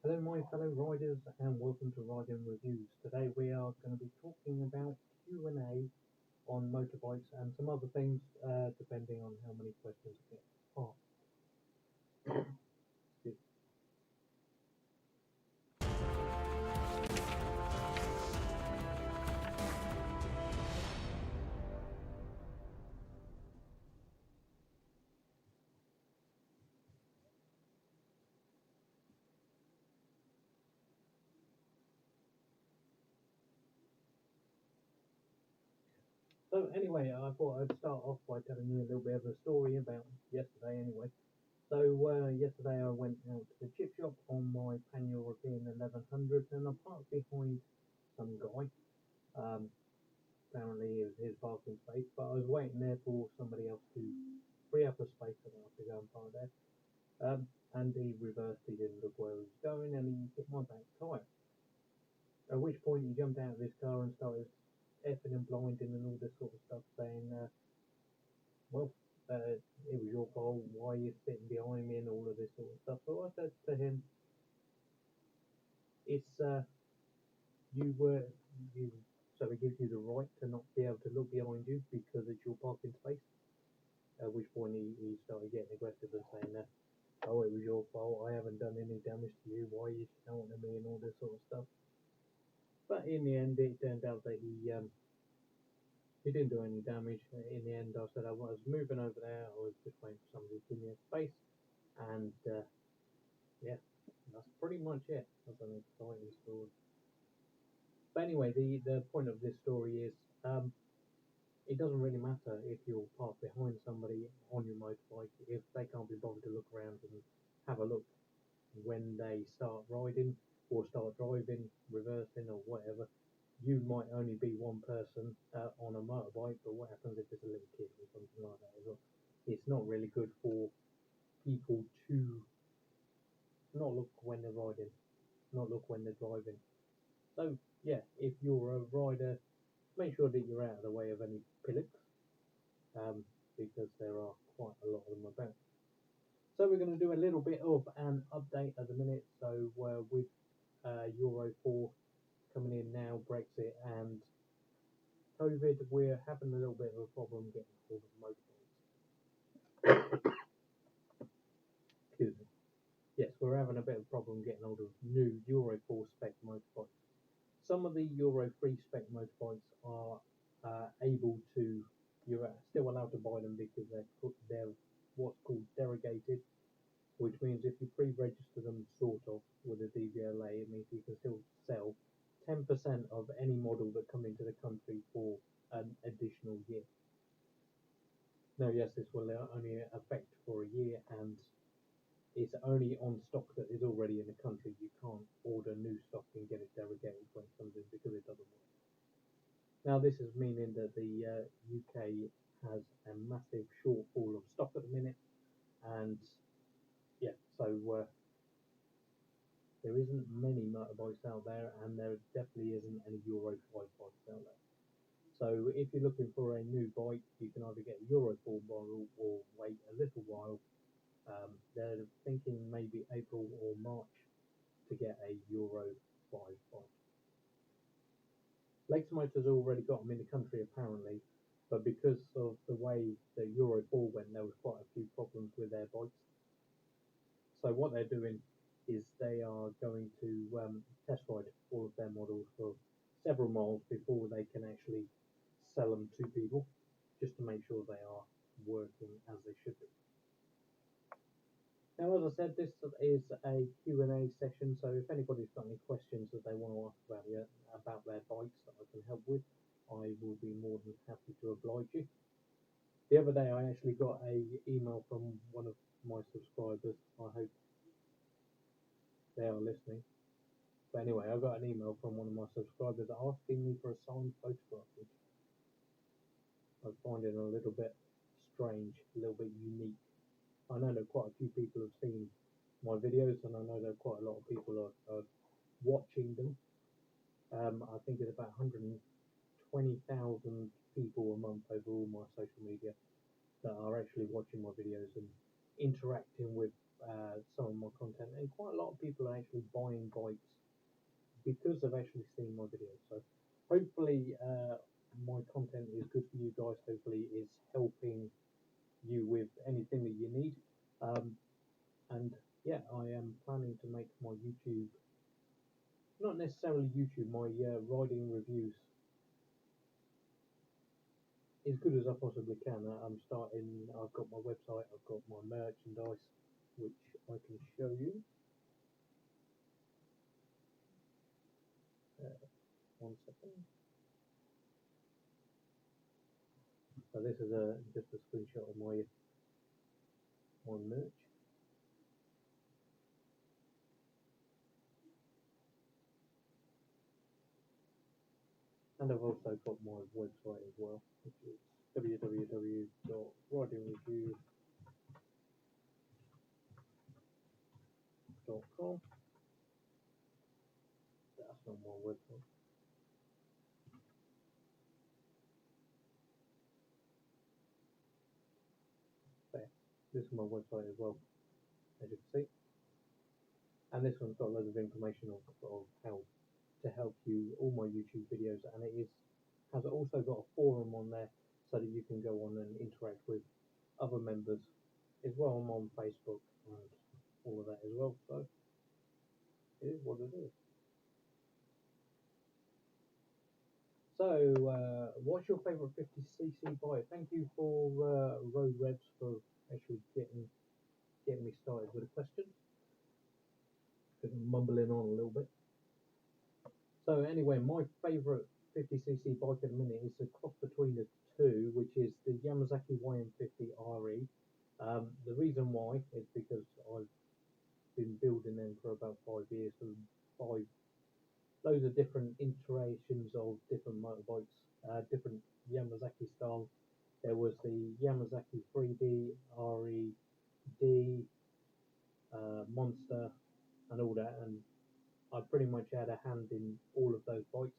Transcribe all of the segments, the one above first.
Hello my fellow riders and welcome to Riding Reviews. Today we are going to be talking about Q&A on motorbikes and some other things depending on how many questions get asked. So anyway, I thought I'd start off by telling you a little bit of a story about yesterday anyway. So yesterday I went out to the chip shop on my Pan-European 1100 and I parked behind some guy. Apparently it was his parking space, but I was waiting there for somebody else to free up a space so that I could go and park there. And he reversed, he didn't look where he was going and he hit my back tyre. At which point he jumped out of his car and started effing and blinding and all this sort of stuff, saying, it was your fault, why are you sitting behind me and all of this sort of stuff. So I said to him, so it gives you the right to not be able to look behind you because it's your parking space. At which point he started getting aggressive and saying that, oh, it was your fault, I haven't done any damage to you, why are you shouting at me and all this sort of stuff. But in the end, it turned out that he didn't do any damage. In the end, I said I was moving over there, I was just waiting for somebody to give me a space, and yeah, that's pretty much it. That's an exciting story. But anyway, the point of this story is, it doesn't really matter if you're parked behind somebody on your motorbike if they can't be bothered to look around and have a look when they start riding or start driving, reversing or whatever. You might only be one person on a motorbike, but what happens if it's a little kid or something like that as well? It's not really good for people to not look when they're riding, not look when they're driving. So yeah, if you're a rider, make sure that you're out of the way of any pillocks, because there are quite a lot of them about. So we're going to do a little bit of an update at the minute. So with Euro 4 coming in now, Brexit and COVID, we're having a little bit of a problem getting hold of motorbikes. Excuse me. Yes, we're having a bit of a problem getting hold of new Euro 4 spec motorbikes. Some of the Euro 3 spec motorbikes are you're still allowed to buy them because they're what's called derogated, which means if you pre-register them sort of with a DVLA, it means you can still sell 10% of any model that come into the country for an additional year. Now, yes, this will only affect for a year, and it's only on stock that is already in the country. You can't order new stock and get it derogated when it comes in because it doesn't work. Now, this is meaning that the UK has a massive shortfall of stock at the minute, and yeah, so there isn't many motorbikes out there, and there definitely isn't any Euro 5 bikes out there. So if you're looking for a new bike, you can either get a Euro 4 model or wait a little while. They're thinking maybe April or March to get a Euro 5 bike. Lakes Motors already got them in the country apparently, but because of the way the Euro 4 went, there was quite a few problems with their bikes. So what they're doing is they are going to test ride all of their models for several miles before they can actually sell them to people, just to make sure they are working as they should be. Now, as I said, this is a Q&A session, so if anybody's got any questions that they want to ask about their bikes that I can help with, I will be more than happy to oblige you. The other day I actually got an email from one of my subscribers. I hope they are listening. But anyway, I got an email from one of my subscribers asking me for a signed photograph, which I find it a little bit strange, a little bit unique. I know that quite a few people have seen my videos, and I know that quite a lot of people are watching them. I think it's about 120,000 people a month over all my social media that are actually watching my videos and interacting with some of my content, and quite a lot of people are actually buying bikes because they've actually seen my videos. So hopefully my content is good for you guys. Hopefully it's helping you with anything that you need. And yeah, I am planning to make my YouTube, not necessarily YouTube, my riding reviews as good as I possibly can. I've got my website, I've got my merchandise, which I can show you. One second. So this is just a screenshot of my merch. And I've also got my website as well, which is www.ridingreviews.com. That's on my website. There. This is my website as well, as you can see. And this one's got loads of information of how to help you, all my YouTube videos, and has also got a forum on there so that you can go on and interact with other members as well. I'm on Facebook and all of that as well, so it is what it is. So, what's your favourite 50cc bike? Thank you for Road Revs for actually getting me started with a question. Been mumbling on a little bit. So anyway, my favourite 50cc bike at the minute is a cross between the two, which is the Yamazaki YM50 RE. The reason why is because I've been building them for about 5 years, and loads of different iterations of different motorbikes, different Yamazaki styles. There was the Yamazaki 3D, RED, Monster, and all that, and I pretty much had a hand in all of those bikes.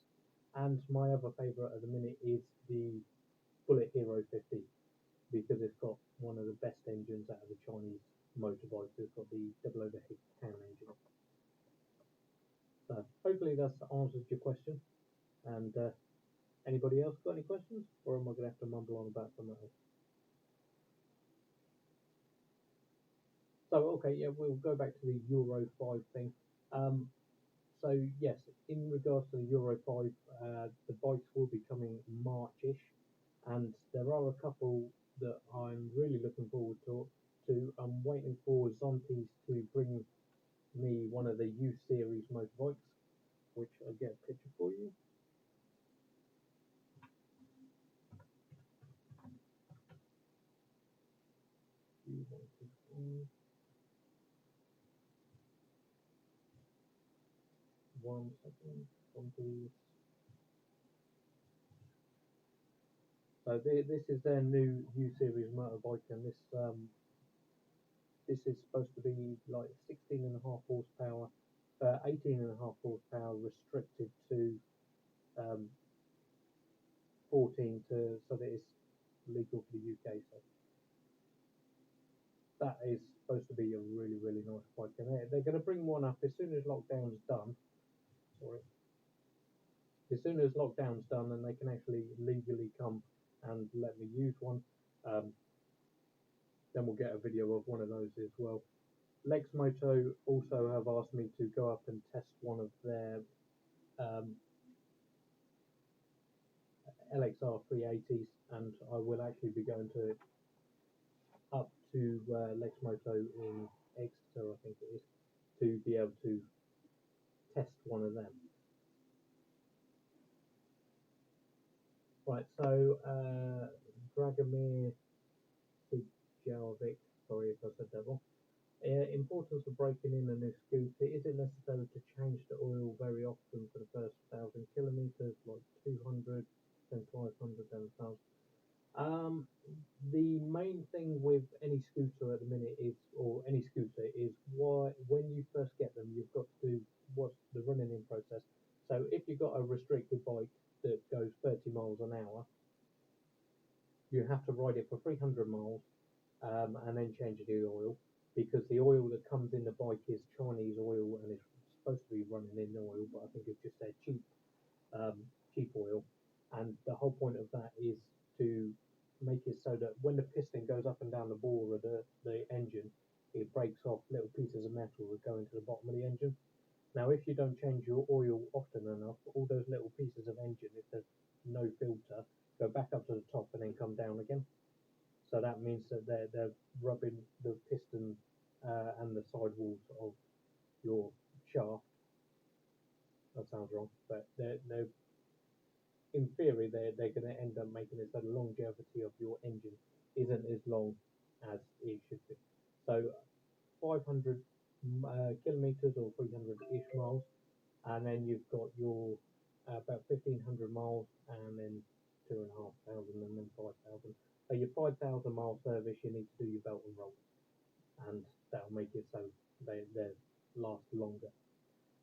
And my other favourite at the minute is the Bullet Hero 50, because it's got one of the best engines out of the Chinese motorbikes. It's got the double overhead cam engine. So hopefully that's answered your question. And anybody else got any questions, or am I going to have to mumble on about something else? So okay, yeah, we'll go back to the Euro 5 thing. So yes, in regards to the Euro 5, the bikes will be coming March-ish, and there are a couple that I'm really looking forward to. I'm waiting for Zontes to bring me one of the U series motorbikes, which I'll get a picture for you. One second, Zontes. So this is their new U series motorbike, and this is supposed to be like 16.5 horsepower, 18.5 horsepower, restricted to 14 so that it's legal for the UK. So that is supposed to be a really, really nice bike, and they're going to bring one up as soon as lockdown's done. Sorry. As soon as lockdown's done and they can actually legally come and let me use one, then we'll get a video of one of those as well. Lexmoto also have asked me to go up and test one of their LXR 380s, and I will actually be going to up to Lexmoto in Exeter, I think it is, to be able to test one of them. Right, so Dragomir Sijalvik, sorry if I said that wrong. Importance of breaking in a new scooter. Is it necessary to change the oil very often for the first 1,000 kilometers, like 200, then 500, then 1,000? The main thing with any scooter at the minute is, or any scooter, is why when you first get them, you've got to do what's the running in process. So if you've got a restricted bike that goes 30 miles an hour, you have to ride it for 300 miles and then change the oil. because the oil that comes in the bike is Chinese oil and it's supposed to be running in oil, but I think it's just their cheap oil. And the whole point of that is to make it so that when the piston goes up and down the bore of the engine, it breaks off little pieces of metal that go into the bottom of the engine. Now, if you don't change your oil often enough, all those little pieces of engine, if there's no filter, go back up to the top and then come down again. So that means that they're rubbing the piston and the sidewalls of your shaft. That sounds wrong, but they're in theory they're going to end up making it so the longevity of your engine isn't as long as it should be. So 500 kilometers or 300-ish miles, and then you've got your about 1,500 miles, and then 2,500, and then 5,000. So your 5,000 mile service, you need to do your belt and roll, and that'll make it so they last longer.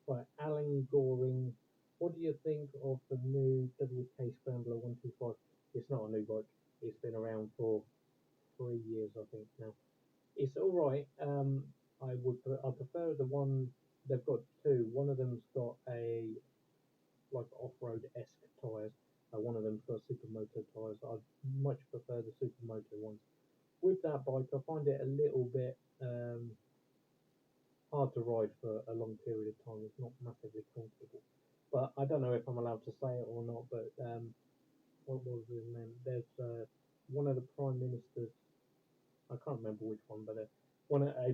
Right, Alan Goring, what do you think of the new WK Scrambler 125? It's not a new bike. It's been around for 3 years, I think now. It's all right. I prefer the one they've got two. One of them's got a like off-road esque tires. One of them's got supermoto tires. I much prefer the supermoto ones. With that bike, I find it a little bit hard to ride for a long period of time. It's not massively comfortable. But I don't know if I'm allowed to say it or not. But what was his name? There's one of the prime ministers. I can't remember which one, but a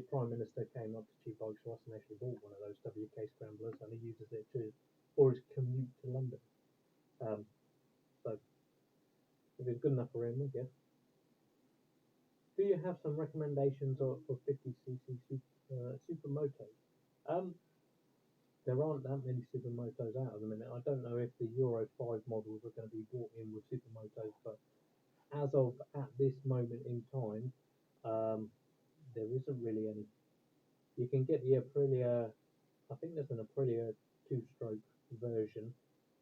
prime minister came up to Cheap Bikes to us and actually bought one of those WK Scramblers, and he uses it for his commute to London. Um, so if it's good enough for him, I guess. Do you have some recommendations for 50cc supermotos? Um, there aren't that many supermotos out at the minute. I don't know if the Euro 5 models are going to be brought in with supermotos, but as of at this moment in time, um, there isn't really any. You can get the Aprilia. I think there's an Aprilia two-stroke version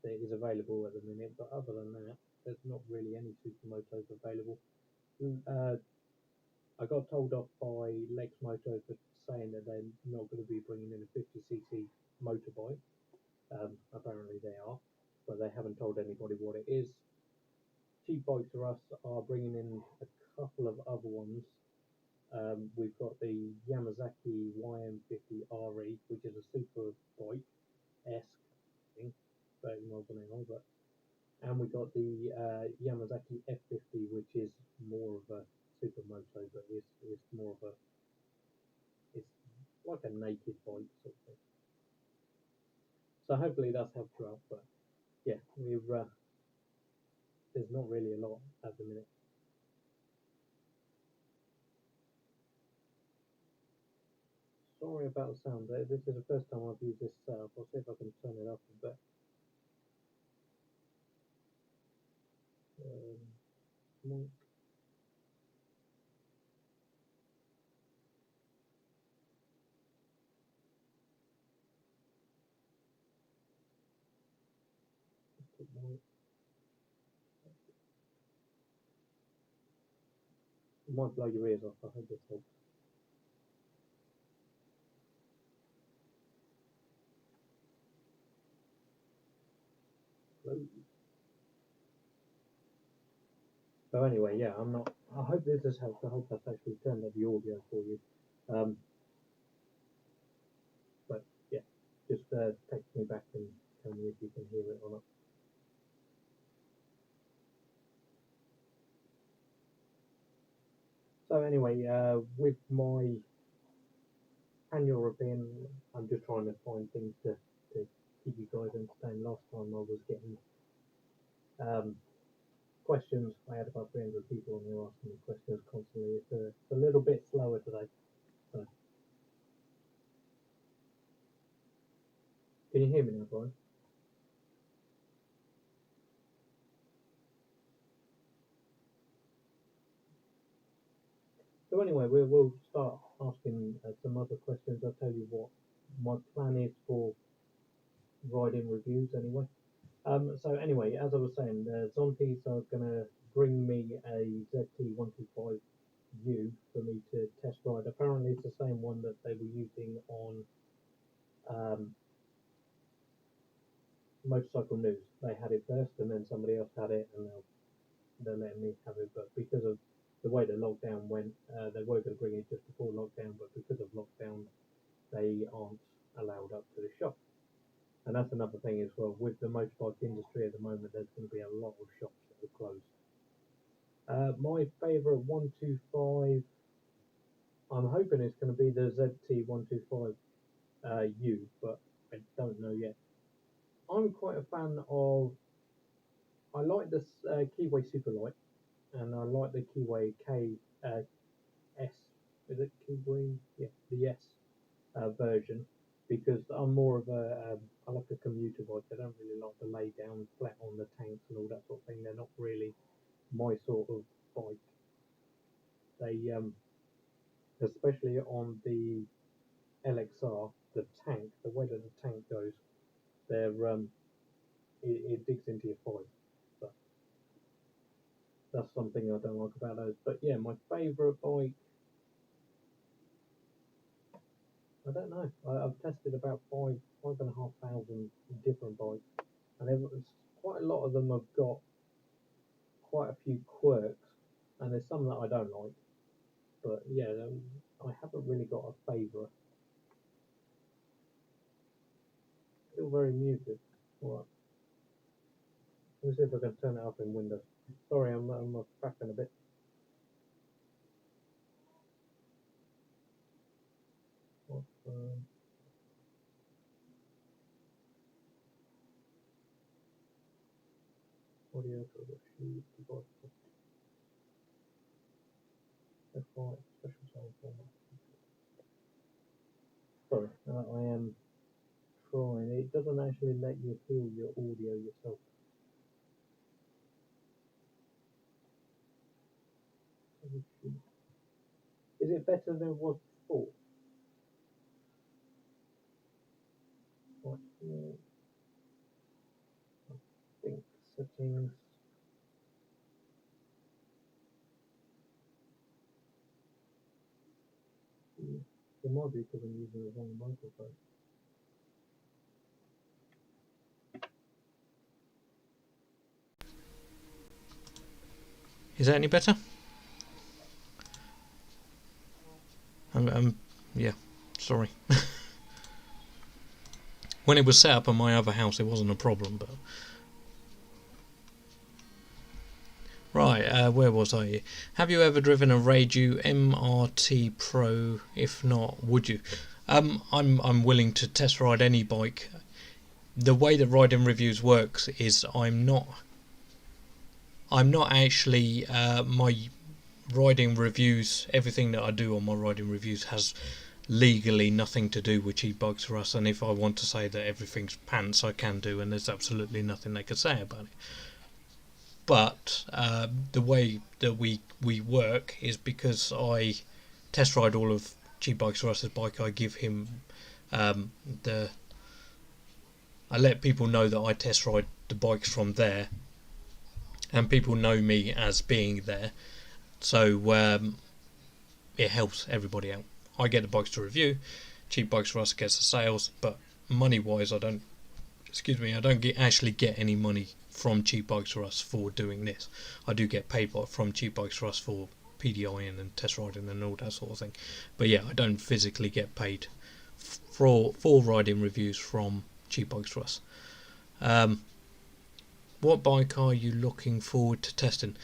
that is available at the minute, but other than that, there's not really any supermotos available. Uh, I got told off by Lex Moto for saying that they're not going to be bringing in a 50cc motorbike. Apparently they are, but they haven't told anybody what it is. Cheap Bikes R Us are bringing in a couple of other ones. We've got the Yamazaki YM50 RE, which is a super bike-esque thing, 30 miles an hour, but and we got the Yamazaki F50, which is more of a supermoto, but it's more of a it's like a naked bike sort of thing. So hopefully that's helped you out. But yeah, there's not really a lot at the minute. Sorry about the sound there. This is the first time I've used this setup. I'll see if I can turn it up a bit. Um, it might blow your ears off. I hope this helps. So anyway, yeah, I'm not. I hope this has helped. I hope that's actually turned up the audio for you. Um, but yeah, just text me back and tell me if you can hear it or not. So anyway, with my pan-European, I'm just trying to find things to keep you guys entertained. Last time I was getting um, questions. I had about 300 people on here asking me questions constantly. It's a little bit slower today. So, can you hear me now, Brian? So anyway, we'll start asking some other questions. I'll tell you what my plan is for riding reviews anyway. So anyway, as I was saying, the Zontes are going to bring me a ZT125U for me to test test ride. Apparently it's the same one that they were using on Motorcycle News. They had it first, and then somebody else had it, and they're letting me have it. But because of the way the lockdown went, they were going to bring it just before lockdown, but because of lockdown, they aren't allowed up to the shop. And that's another thing as well. With the motorbike industry at the moment, there's going to be a lot of shops that are closed. My favourite 125, I'm hoping it's going to be the ZT125U, but I don't know yet. I'm quite a fan of, I like this Keyway Superlight, and I like the Keyway S, is it Keyway? Yeah, the S version, because I'm more of I like a commuter bike. I don't really like to lay down flat on the tanks and all that sort of thing. They're not really my sort of bike. They, especially on the LXR, the tank, the way that the tank goes, they're it digs into your thighs. But that's something I don't like about those. But yeah, my favourite bike, I don't know. I've tested about 5,500 different bikes, and quite a lot of them have got quite a few quirks, and there's some that I don't like. But yeah, I haven't really got a favourite. Still very muted. Alright. Let me see if I can turn it up in Windows. Sorry, I'm cracking a bit. Audio troubleshoot, device F5, special sound format. Sorry, I am trying. It doesn't actually let you hear your audio yourself. Is it better than it was before? Right, I think settings. It might be because I'm using the wrong microphone. Is that any better? Yeah, sorry. When it was set up on my other house, it wasn't a problem, but... Right, where was I? Have you ever driven a Raju MRT Pro? If not, would you? I'm willing to test ride any bike. The way that Riding Reviews works is I'm not actually my riding reviews. Everything that I do on my riding reviews has legally nothing to do with Cheap Bikes for Us, and if I want to say that everything's pants, I can do, and there's absolutely nothing they could say about it. But the way that we work is because I test ride all of Cheap Bikes for Us's bike. I give him I let people know that I test ride the bikes from there, and people know me as being there, so it helps everybody out. I get the bikes to review, Cheap Bikes for Us gets the sales, but money wise I don't actually get any money from Cheap Bikes for Us for doing this. I do get paid from Cheap Bikes for Us for PDIing and test riding and all that sort of thing, but yeah, I don't physically get paid for riding reviews from Cheap Bikes for Us. What bike are you looking forward to testing?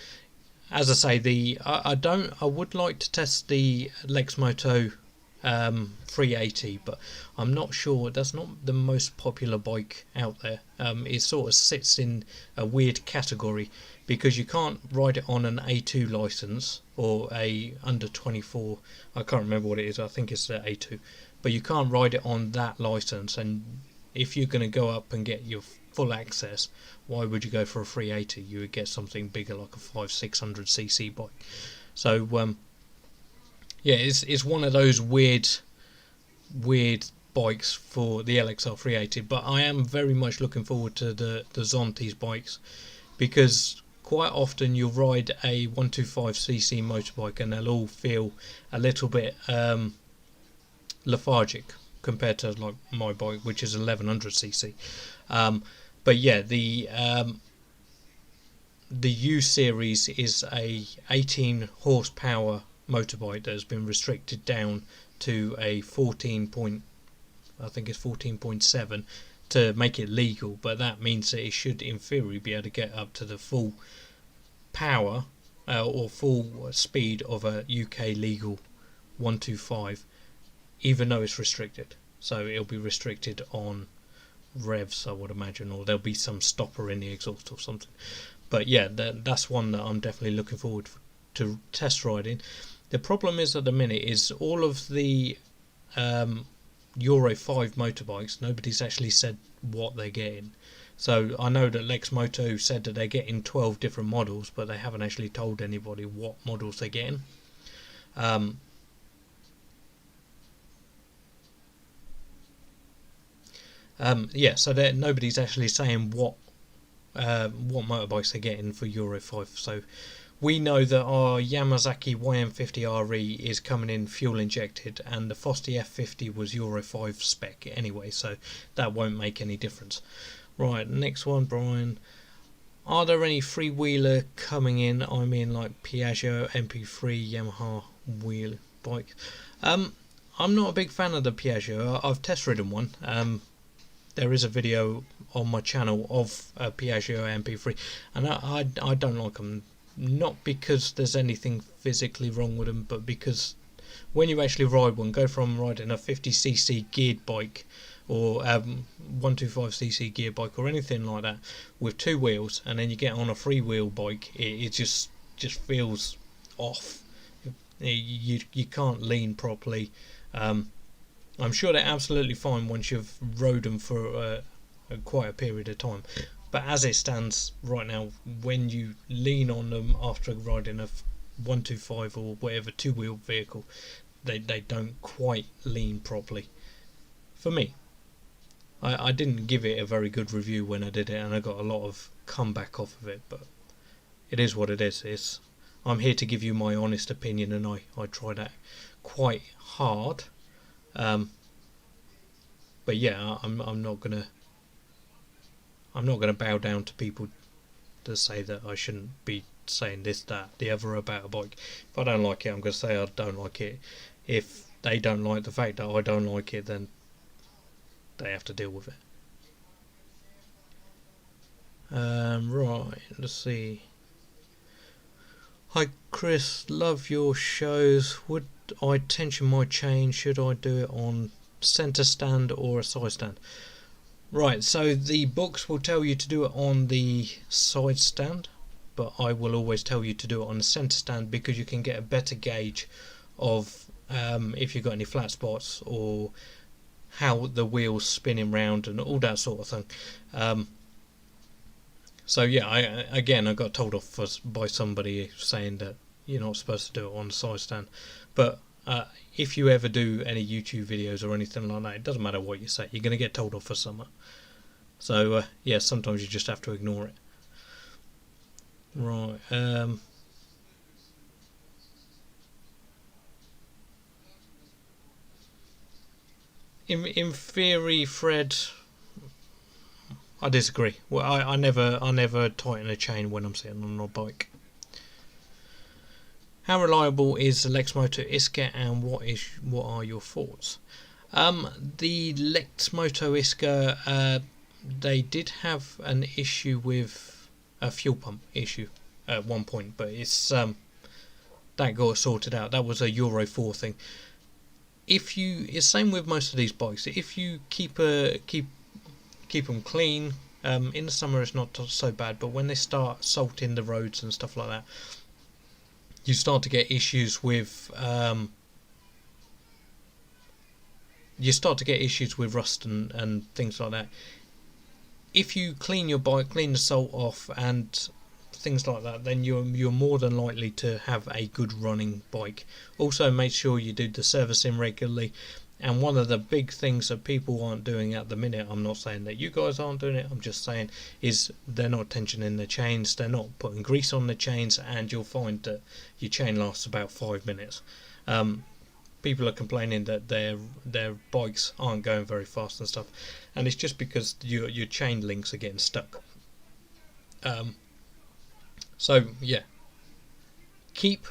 As I say, I would like to test the Lexmoto 380, but I'm not sure. That's not the most popular bike out there. It sort of sits in a weird category because you can't ride it on an A2 license or a under 24. I can't remember what it is. I think it's the A2, but you can't ride it on that license. And if you're going to go up and get your full access, why would you go for a 380? You would get something bigger, like a 500-600cc bike. So yeah, it's one of those weird bikes for the LXR 380. But I am very much looking forward to the Zonti's bikes, because quite often you'll ride a 125cc motorbike and they'll all feel a little bit lethargic compared to like my bike, which is 1100cc. But yeah, the U series is a 18 horsepower motorbike that has been restricted down to a 14.7 to make it legal, but that means that it should in theory be able to get up to the full power or full speed of a UK legal 125, even though it's restricted. So it'll be restricted on revs, I would imagine, or there'll be some stopper in the exhaust or something. But yeah, that's one that I'm definitely looking forward to test riding. The problem is at the minute is all of the Euro 5 motorbikes, nobody's actually said what they're getting. So I know that Lexmoto said that they're getting 12 different models, but they haven't actually told anybody what models they're getting. Yeah, so nobody's actually saying what motorbikes they're getting for Euro 5. So we know that our Yamazaki YM50RE is coming in fuel injected, and the Fosti F50 was Euro 5 spec anyway, so that won't make any difference. Right, next one, Brian. Are there any freewheeler coming in? I mean, like Piaggio, MP3, Yamaha wheel bike. I'm not a big fan of the Piaggio. I've test ridden one. There is a video on my channel of a Piaggio MP3, and I don't like them. Not because there's anything physically wrong with them, but because when you actually ride one, go from riding a 50cc geared bike or 125cc gear bike or anything like that with two wheels, and then you get on a freewheel bike, it just feels off. You can't lean properly. I'm sure they're absolutely fine once you've rode them for quite a period of time, but as it stands right now, when you lean on them after riding a 125 or whatever two-wheel vehicle, they don't quite lean properly. For me, I didn't give it a very good review when I did it, and I got a lot of comeback off of it, but it is what it is. I'm here to give you my honest opinion, and I try that quite hard. But yeah, I'm not gonna bow down to people that say that I shouldn't be saying this, that, the other about a bike. If I don't like it, I'm gonna say I don't like it. If they don't like the fact that I don't like it, then they have to deal with it. Right, let's see. Hi Chris, love your shows. Would I tension my chain? Should I do it on centre stand or a side stand? Right, so the books will tell you to do it on the side stand, but I will always tell you to do it on the centre stand because you can get a better gauge of if you've got any flat spots or how the wheel's spinning round and all that sort of thing. So yeah, I got told off by somebody saying that you're not supposed to do it on the side stand, but if you ever do any YouTube videos or anything like that, it doesn't matter what you say, you're going to get told off for something. So yeah, sometimes you just have to ignore it. Right. In theory, Fred, I disagree. Well, I never tighten a chain when I'm sitting on a bike. How reliable is the Lexmoto Iska, and what are your thoughts? The Lexmoto Iska, they did have an issue with a fuel pump issue at one point, but it's that got sorted out. That was a Euro 4 thing. It's same with most of these bikes. If you keep them clean, in the summer it's not so bad, but when they start salting the roads and stuff like that, you start to get issues with rust and things like that. If you clean your bike, clean the salt off and things like that, then you're more than likely to have a good running bike. Also, make sure you do the servicing regularly. And one of the big things that people aren't doing at the minute, I'm not saying that you guys aren't doing it, I'm just saying, is they're not tensioning the chains, they're not putting grease on the chains, and you'll find that your chain lasts about 5 minutes. People are complaining that their bikes aren't going very fast and stuff, and it's just because your chain links are getting stuck. So yeah, keep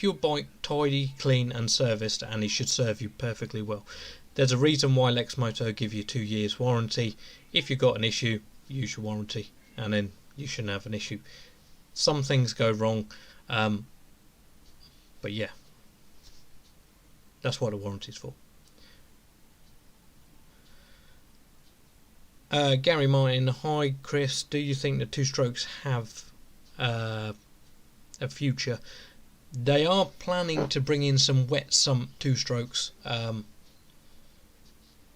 your bike tidy, clean and serviced, and it should serve you perfectly well. There's a reason why Lexmoto give you 2 years warranty. If you've got an issue, use your warranty, and then you shouldn't have an issue. Some things go wrong, but yeah, that's what a warranty's for. Gary Martin, hi Chris, do you think the two strokes have a future? They are planning to bring in some wet sump two strokes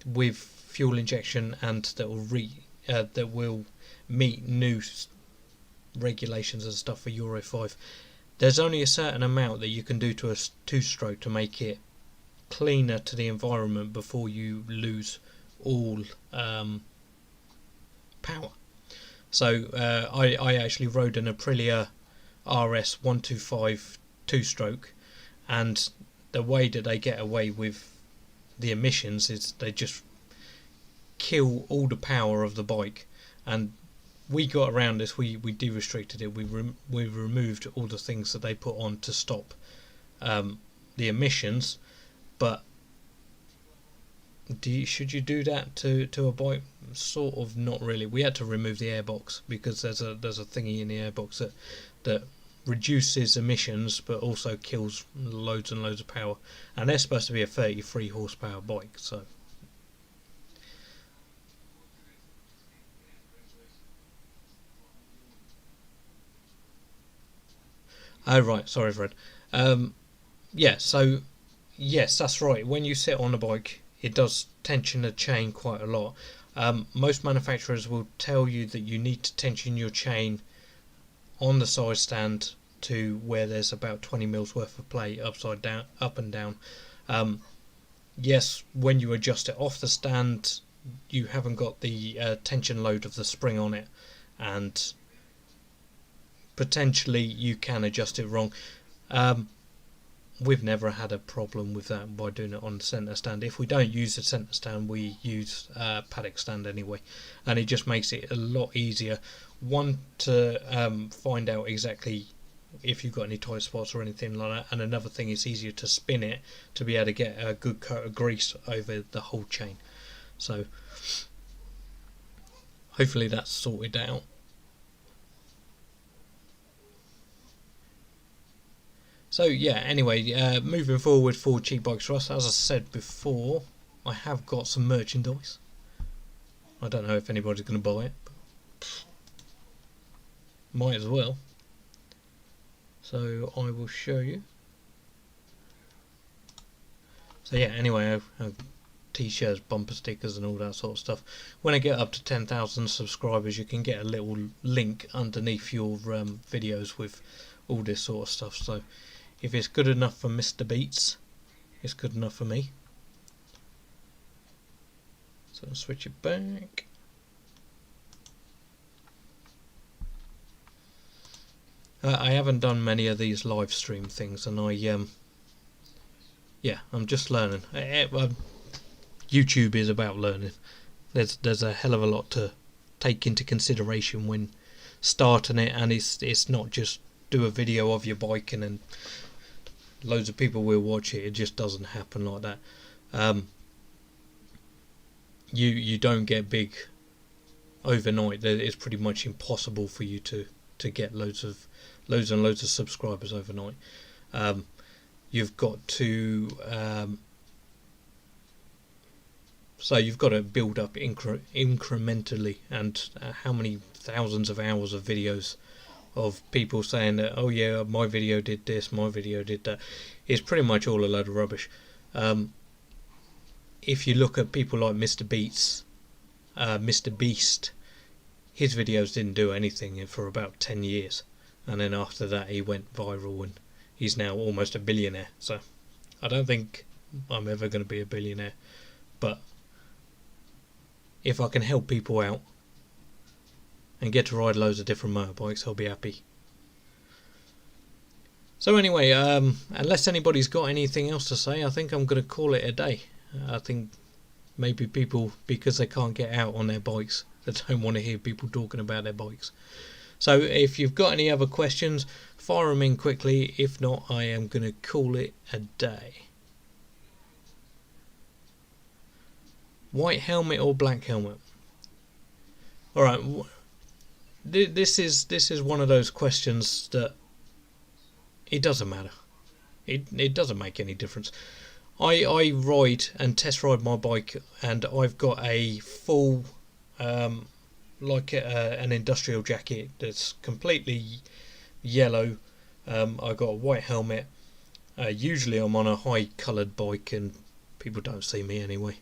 with fuel injection, and that will meet new regulations and stuff for Euro 5. There's only a certain amount that you can do to a two stroke to make it cleaner to the environment before you lose all power. So I actually rode an Aprilia RS 125 two-stroke, and the way that they get away with the emissions is they just kill all the power of the bike. And we got around this, we de-restricted it, we removed all the things that they put on to stop the emissions. But should you do that to a bike? Sort of, not really. We had to remove the airbox because there's a thingy in the airbox that reduces emissions but also kills loads and loads of power, and they're supposed to be a 33 horsepower bike. So oh right, sorry Fred. Yeah, so yes, that's right. When you sit on a bike, it does tension the chain quite a lot. Most manufacturers will tell you that you need to tension your chain on the side stand to where there's about 20 mils worth of play upside down, up and down. Yes, when you adjust it off the stand, you haven't got the tension load of the spring on it, and potentially you can adjust it wrong. We've never had a problem with that by doing it on the centre stand. If we don't use the centre stand, we use a paddock stand anyway, and it just makes it a lot easier. One, to find out exactly if you've got any tight spots or anything like that, and another thing, it's easier to spin it to be able to get a good coat of grease over the whole chain. So hopefully that's sorted out. So yeah, anyway, moving forward for Cheap Bikes for Us, as I said before, I have got some merchandise. I don't know if anybody's going to buy it, but might as well. So I will show you. So yeah, anyway, t-shirts, bumper stickers and all that sort of stuff. When I get up to 10,000 subscribers, you can get a little link underneath your videos with all this sort of stuff. So if it's good enough for Mr. Beats, it's good enough for me. So I'll switch it back. I haven't done many of these live stream things, and yeah, I'm just learning. YouTube is about learning. There's a hell of a lot to take into consideration when starting it, and it's not just do a video of your bike and then loads of people will watch it. It just doesn't happen like that. You don't get big overnight. It's pretty much impossible for you to get loads and loads of subscribers overnight. You've got to so you've got to build up incrementally, and how many thousands of hours of videos of people saying that, oh yeah, my video did this, my video did that, is pretty much all a load of rubbish. If you look at people like Mr. Beast, his videos didn't do anything for about 10 years, and then after that he went viral and he's now almost a billionaire. So I don't think I'm ever going to be a billionaire. But if I can help people out and get to ride loads of different motorbikes, I'll be happy. So anyway, unless anybody's got anything else to say, I think I'm going to call it a day. I think maybe people, because they can't get out on their bikes, they don't want to hear people talking about their bikes. So if you've got any other questions, fire them in quickly. If not, I am going to call it a day. White helmet or black helmet? Alright, this is one of those questions that it doesn't matter. It doesn't make any difference. I ride and test ride my bike, and I've got a full an industrial jacket that's completely yellow. I got a white helmet. Usually I'm on a high coloured bike and people don't see me anyway.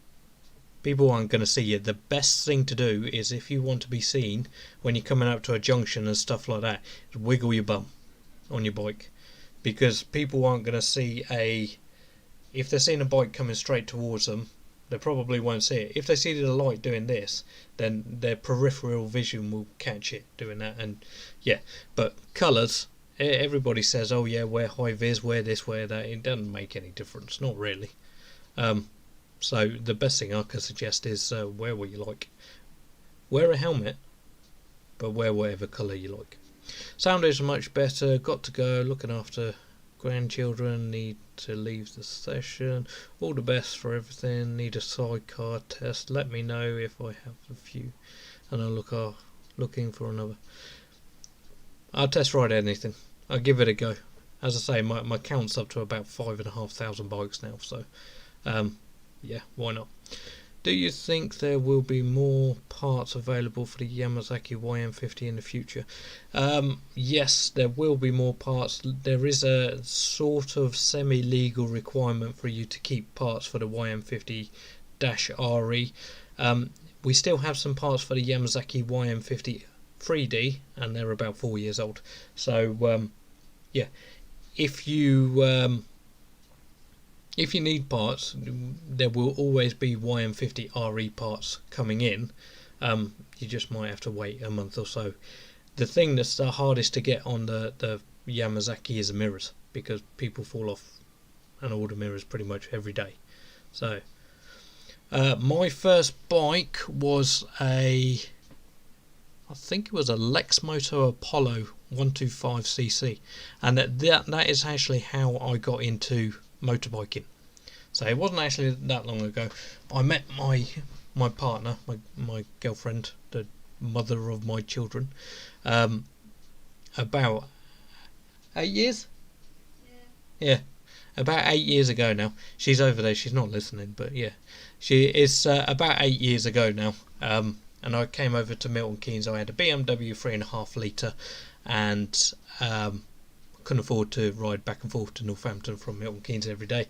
People aren't going to see you. The best thing to do is, if you want to be seen when you're coming up to a junction and stuff like that, is wiggle your bum on your bike, because people aren't going to see if they're seeing a bike coming straight towards them, they probably won't see it. If they see the light doing this, then their peripheral vision will catch it doing that. And yeah, but colours, everybody says, oh yeah, wear high vis, wear this, wear that. It doesn't make any difference, not really. So the best thing I can suggest is wear what you like. Wear a helmet, but wear whatever colour you like. Sound is much better. Got to go. Looking after grandchildren. Need to leave the session. All the best for everything. Need a sidecar test. Let me know if I have a few, and I'll looking for another. I'll test ride anything. I'll give it a go. As I say, my count's up to about 5,500 bikes now. So, yeah, why not? Do you think there will be more parts available for the Yamazaki YM50 in the future? Yes, there will be more parts. There is a sort of semi-legal requirement for you to keep parts for the YM50-RE. We still have some parts for the Yamazaki YM50 3D, and they're about 4 years old. So, yeah, if you need parts, there will always be YM50RE parts coming in. You just might have to wait a month or so. The thing that's the hardest to get on the Yamazaki is the mirrors, because people fall off and order mirrors pretty much every day. So, my first bike was I think it was a Lexmoto Apollo 125cc, and that is actually how I got into motorbiking. So it wasn't actually that long ago. I met my partner, my girlfriend, the mother of my children, about 8 years. Yeah, about 8 years ago now. She's over there. She's not listening, but yeah, she is about 8 years ago now. And I came over to Milton Keynes. I had a BMW 3.5 litre, and couldn't afford to ride back and forth to Northampton from Milton Keynes every day,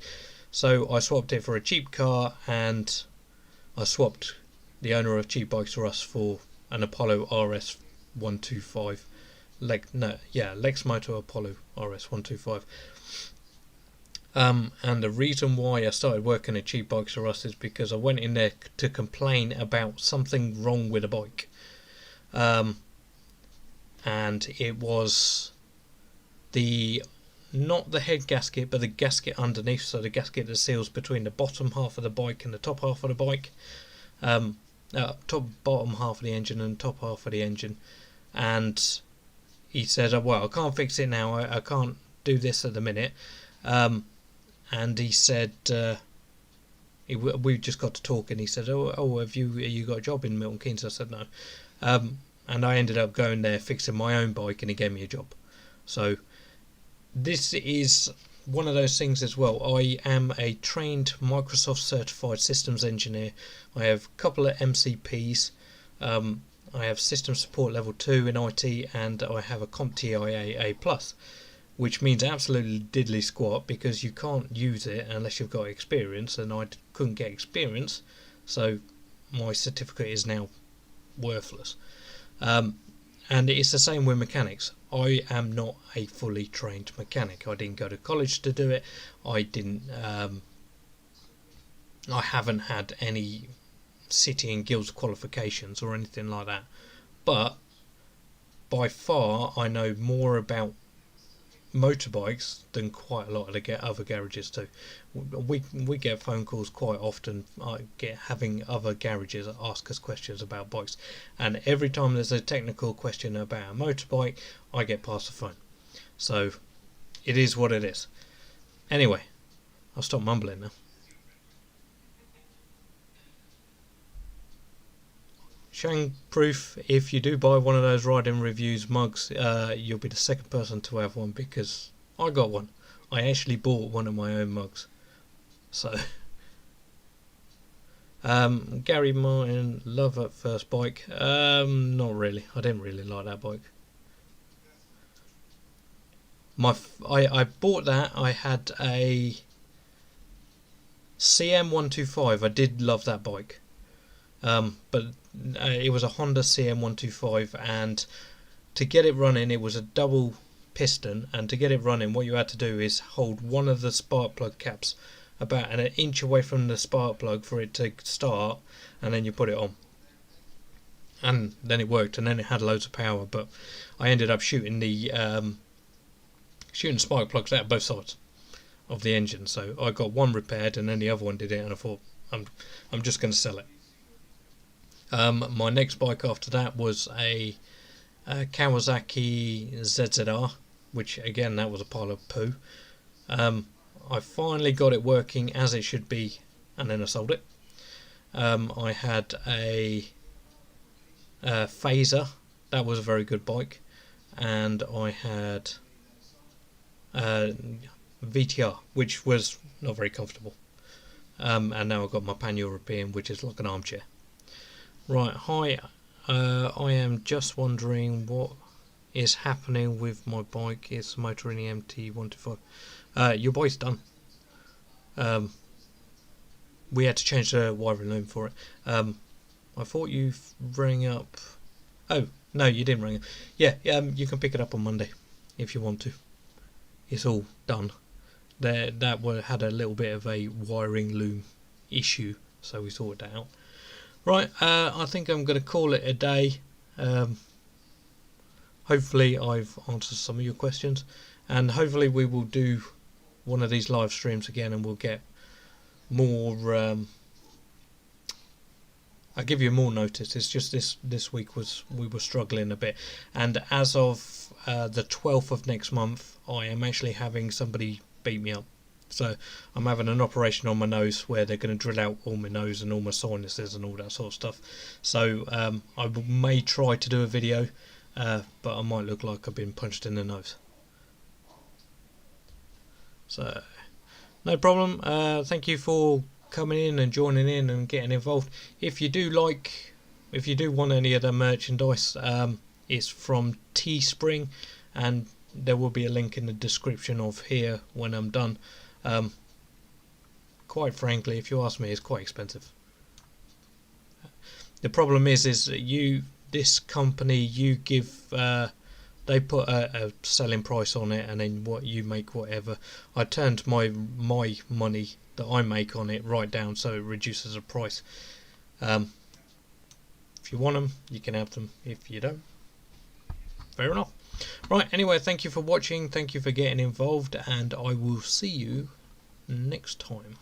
so I swapped it for a cheap car, and I swapped the owner of Cheap Bikes for Us for an Apollo RS 125. Lexmoto Apollo RS 125. And the reason why I started working at Cheap Bikes for Us is because I went in there to complain about something wrong with a bike, and it was not the head gasket, but the gasket underneath, so the gasket that seals between the bottom half of the bike and the top half of the bike, bottom half of the engine and top half of the engine. And he said, well, I can't fix it now, I can't do this at the minute. And he said, we just got to talk, and he said, have you got a job in Milton Keynes? I said no. And I ended up going there, fixing my own bike, and he gave me a job. So this is one of those things as well. I am a trained Microsoft certified systems engineer. I have a couple of MCPs. I have system support level 2 in IT, and I have a CompTIA A+, which means absolutely diddly squat, because you can't use it unless you've got experience, and I couldn't get experience, so my certificate is now worthless. And it's the same with mechanics. I am not a fully trained mechanic. I didn't go to college to do it. I didn't I haven't had any city and guilds qualifications or anything like that, but by far I know more about motorbikes than quite a lot of the other garages too. We get phone calls quite often. I get having other garages ask us questions about bikes, and every time there's a technical question about a motorbike, I get past the phone. So it is what it is. Anyway, I'll stop mumbling now. Shang proof, if you do buy one of those riding reviews mugs, you'll be the second person to have one, because I got one. I actually bought one of my own mugs. So Gary Martin, love at first bike. Not really. I didn't really like that bike. I bought that. I had a CM125. I did love that bike. But it was a Honda CM125, and to get it running, it was a double piston, and to get it running, what you had to do is hold one of the spark plug caps about an inch away from the spark plug for it to start, and then you put it on, and then it worked, and then it had loads of power. But I ended up shooting the spark plugs out both sides of the engine, so I got one repaired, and then the other one did it, and I thought I'm just going to sell it. My next bike after that was a Kawasaki ZZR, which again, that was a pile of poo. I finally got it working as it should be, and then I sold it. I had a Phaser, that was a very good bike, and I had VTR, which was not very comfortable. And now I've got my Pan-European, which is like an armchair. Right, hi, I am just wondering what is happening with my bike. It's Motorini MT125. Your bike's done. We had to change the wiring loom for it. I thought you rang up. Oh, no, you didn't ring up. Yeah, you can pick it up on Monday if you want to. It's all done. That had a little bit of a wiring loom issue, so we sorted that out. Right, I think I'm going to call it a day. Hopefully I've answered some of your questions, and hopefully we will do one of these live streams again, and we'll get more. I'll give you more notice. It's just this week we were struggling a bit, and as of the 12th of next month, I am actually having somebody beat me up. So I'm having an operation on my nose where they're going to drill out all my nose and all my sinuses and all that sort of stuff. So I may try to do a video, but I might look like I've been punched in the nose. So no problem. Thank you for coming in and joining in and getting involved. If you do want any of the merchandise, it's from Teespring, and there will be a link in the description of here when I'm done. Quite frankly, if you ask me, it's quite expensive. The problem is this company, you give they put a selling price on it, and then what you make, whatever. I turned my money that I make on it right down, so it reduces the price. If you want them, you can have them. If you don't, fair enough. Right, anyway, thank you for watching, thank you for getting involved, and I will see you next time.